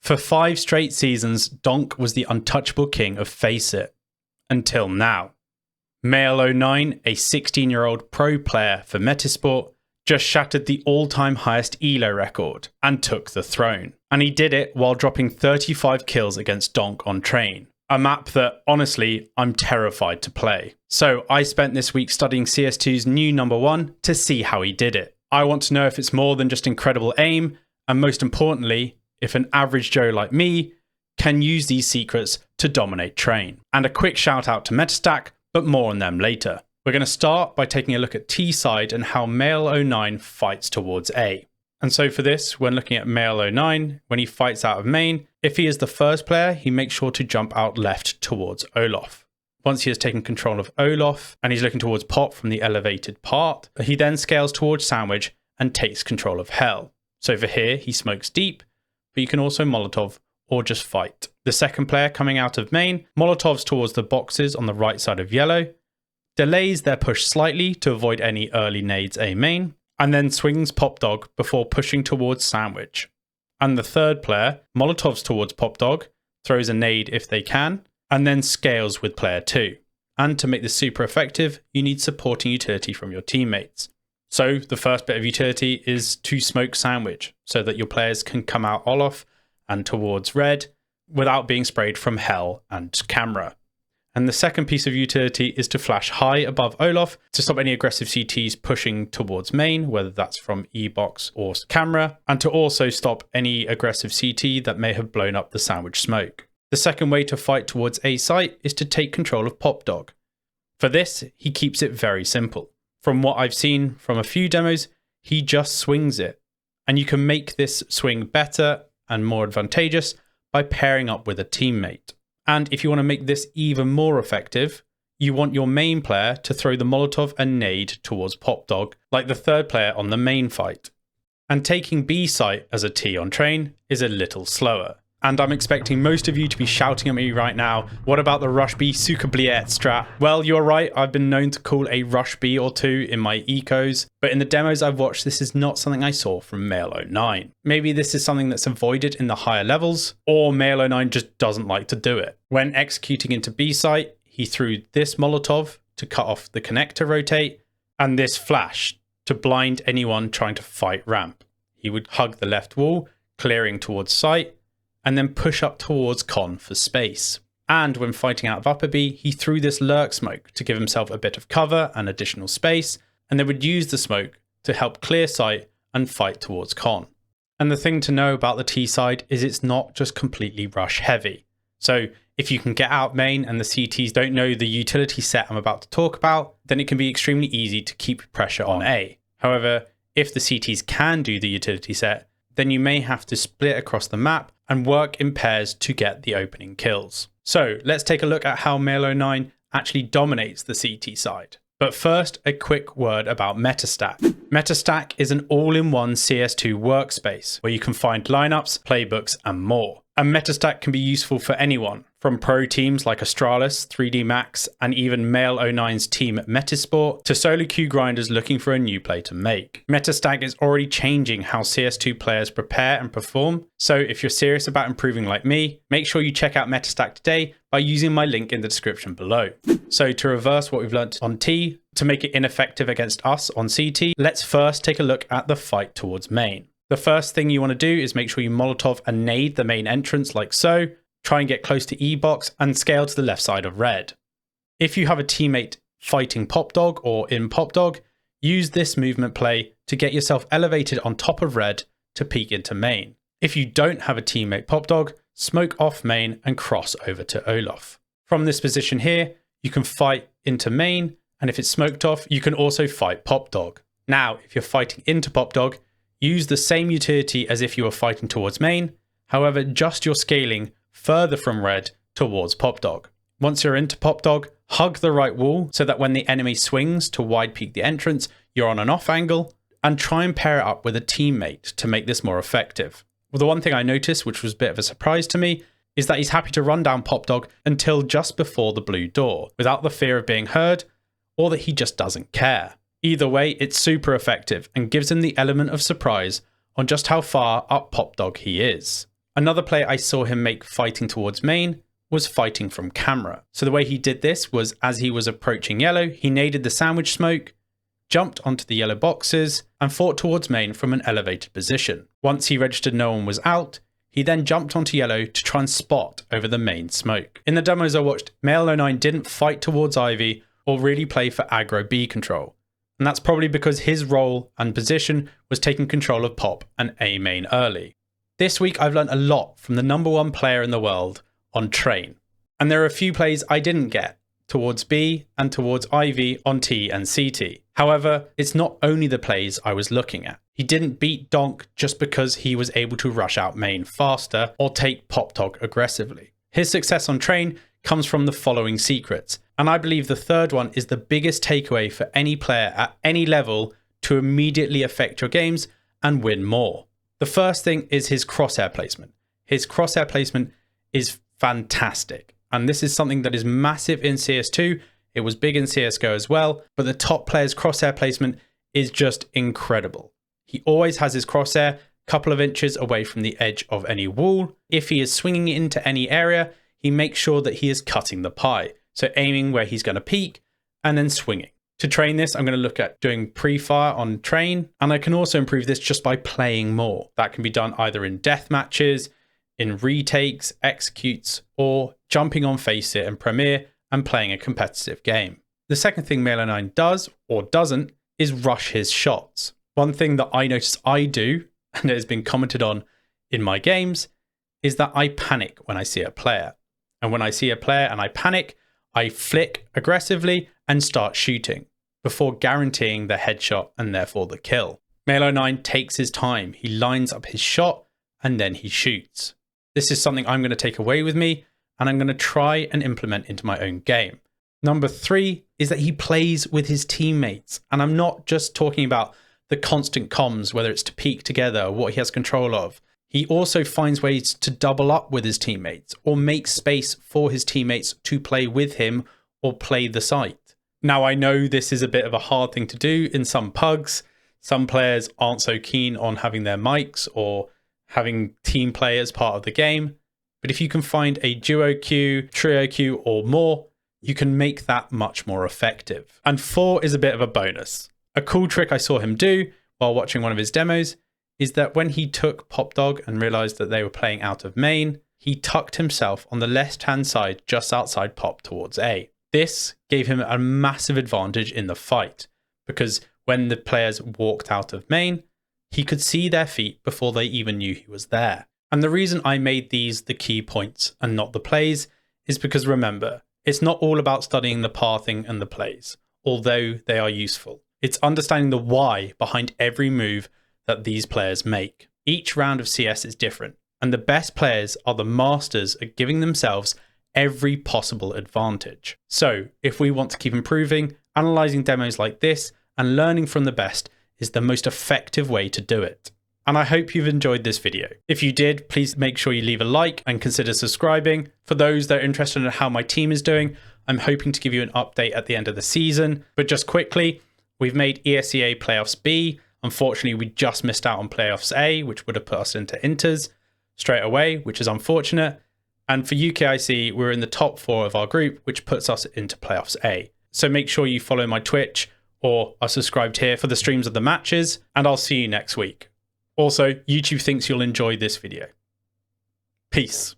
For 5 straight seasons, Donk was the untouchable king of FACEIT. Until now. Male09, a 16-year-old pro player for Metasport, just shattered the all-time highest ELO record and took the throne. And he did it while dropping 35 kills against Donk on Train, a map that, honestly, I'm terrified to play. So I spent this week studying CS2's new #1 to see how he did it. I want to know if it's more than just incredible aim, and most importantly, if an average Joe like me can use these secrets to dominate Train. And a quick shout out to Metastack, but more on them later. We're going to start by taking a look at T side and how Male09 fights towards A. And so for this, when looking at Male09, when he fights out of main, if he is the first player, he makes sure to jump out left towards Olaf. Once he has taken control of Olaf and he's looking towards Pop from the elevated part, he then scales towards Sandwich and takes control of Hell. So for here, he smokes deep, but you can also Molotov or just fight. The second player coming out of main, Molotovs towards the boxes on the right side of yellow, delays their push slightly to avoid any early nades A main, and then swings Pop Dog before pushing towards Sandwich. And the third player, Molotovs towards Pop Dog, throws a nade if they can, and then scales with player 2. And to make this super effective, you need supporting utility from your teammates. So the first bit of utility is to smoke Sandwich, so that your players can come out Olaf and towards red without being sprayed from Hell and camera. And the second piece of utility is to flash high above Olaf to stop any aggressive CTs pushing towards main, whether that's from E-box or camera, and to also stop any aggressive CT that may have blown up the Sandwich smoke. The second way to fight towards A site is to take control of Pop Dog. For this, he keeps it very simple. From what I've seen from a few demos, he just swings it. And you can make this swing better and more advantageous by pairing up with a teammate. And if you want to make this even more effective, you want your main player to throw the Molotov and nade towards Pop Dog, like the third player on the main fight. And taking B site as a T on Train is a little slower. And I'm expecting most of you to be shouting at me right now, what about the Rush B Sukabliet strat? Well, you're right, I've been known to call a Rush B or two in my ecos, but in the demos I've watched, this is not something I saw from Male09. Maybe this is something that's avoided in the higher levels, or Male09 just doesn't like to do it. When executing into B site, he threw this Molotov to cut off the connector rotate, and this flash to blind anyone trying to fight ramp. He would hug the left wall, clearing towards site, and then push up towards Con for space. And when fighting out of upper B, he threw this lurk smoke to give himself a bit of cover and additional space, and they would use the smoke to help clear sight and fight towards Con. And the thing to know about the T side is it's not just completely rush heavy. So if you can get out main and the CTs don't know the utility set I'm about to talk about, then it can be extremely easy to keep pressure on A. However, if the CTs can do the utility set, then you may have to split across the map and work in pairs to get the opening kills. So let's take a look at how Male09 actually dominates the CT side. But first, a quick word about Metastack. Metastack is an all-in-one CS2 workspace where you can find lineups, playbooks, and more. And Metastack can be useful for anyone, from pro teams like Astralis, 3D Max, and even Male09's team at Metasport, to solo queue grinders looking for a new play to make. Metastack is already changing how CS2 players prepare and perform, so if you're serious about improving like me, make sure you check out Metastack today by using my link in the description below. So to reverse what we've learnt on T, to make it ineffective against us on CT, let's first take a look at the fight towards main. The first thing you want to do is make sure you Molotov and nade the main entrance like so, try and get close to E-box and scale to the left side of red. If you have a teammate fighting Pop Dog or in Pop Dog, use this movement play to get yourself elevated on top of red to peek into main. If you don't have a teammate Pop Dog, smoke off main and cross over to Olaf. From this position here, you can fight into main, and if it's smoked off, you can also fight Pop Dog. Now, if you're fighting into Pop Dog, use the same utility as if you were fighting towards main, however, adjust your scaling further from red towards Pop Dog. Once you're into Pop Dog, hug the right wall so that when the enemy swings to wide peek the entrance, you're on an off angle, and try and pair it up with a teammate to make this more effective. Well, the one thing I noticed, which was a bit of a surprise to me, is that he's happy to run down Pop Dog until just before the blue door, without the fear of being heard, or that he just doesn't care. Either way, it's super effective and gives him the element of surprise on just how far up Pop Dog he is. Another play I saw him make fighting towards main was fighting from camera. So the way he did this was, as he was approaching yellow, he naded the sandwich smoke, jumped onto the yellow boxes, and fought towards main from an elevated position. Once he registered no one was out, he then jumped onto yellow to try and spot over the main smoke. In the demos I watched, Male09 didn't fight towards Ivy or really play for aggro B control. And that's probably because his role and position was taking control of Pop and A main early. This week I've learned a lot from the #1 player in the world on Train. And there are a few plays I didn't get towards B and towards Ivy on T and CT. However, it's not only the plays I was looking at. He didn't beat Donk just because he was able to rush out main faster or take Pop Dog aggressively. His success on Train comes from the following secrets, and I believe the third one is the biggest takeaway for any player at any level to immediately affect your games and win more. The first thing is his crosshair placement. His crosshair placement is fantastic, and this is something that is massive in CS2. It was big in CSGO as well, but the top player's crosshair placement is just incredible. He always has his crosshair a couple of inches away from the edge of any wall. If he is swinging into any area, he makes sure that he is cutting the pie. So aiming where he's going to peak and then swinging. To train this, I'm going to look at doing pre-fire on Train, and I can also improve this just by playing more. That can be done either in death matches, in retakes, executes, or jumping on FACEIT and Premiere and playing a competitive game. The second thing Male09 does or doesn't is rush his shots. One thing that I notice I do, and it has been commented on in my games, is that I panic when I see a player. And when I see a player and I panic, I flick aggressively and start shooting before guaranteeing the headshot and therefore the kill. Male09 takes his time. He lines up his shot and then he shoots. This is something I'm going to take away with me and I'm going to try and implement into my own game. Number 3 is that he plays with his teammates. And I'm not just talking about the constant comms, whether it's to peek together or what he has control of. He also finds ways to double up with his teammates or make space for his teammates to play with him or play the site. Now, I know this is a bit of a hard thing to do in some pugs. Some players aren't so keen on having their mics or having team play as part of the game. But if you can find a duo queue, trio queue or more, you can make that much more effective. And 4 is a bit of a bonus. A cool trick I saw him do while watching one of his demos is that when he took Pop Dog and realized that they were playing out of main, he tucked himself on the left-hand side just outside Pop towards A. This gave him a massive advantage in the fight because when the players walked out of main, he could see their feet before they even knew he was there. And the reason I made these the key points and not the plays is because remember, it's not all about studying the pathing and the plays, although they are useful. It's understanding the why behind every move that these players make. Each round of CS is different, and the best players are the masters at giving themselves every possible advantage. So if we want to keep improving, analyzing demos like this and learning from the best is the most effective way to do it. And I hope you've enjoyed this video. If you did, please make sure you leave a like and consider subscribing. For those that are interested in how my team is doing, I'm hoping to give you an update at the end of the season. But just quickly, we've made ESEA Playoffs B. Unfortunately, we just missed out on Playoffs A, which would have put us into Inters straight away, which is unfortunate. And for UKIC, we're in the top 4 of our group, which puts us into Playoffs A. So make sure you follow my Twitch or are subscribed here for the streams of the matches, and I'll see you next week. Also, YouTube thinks you'll enjoy this video. Peace.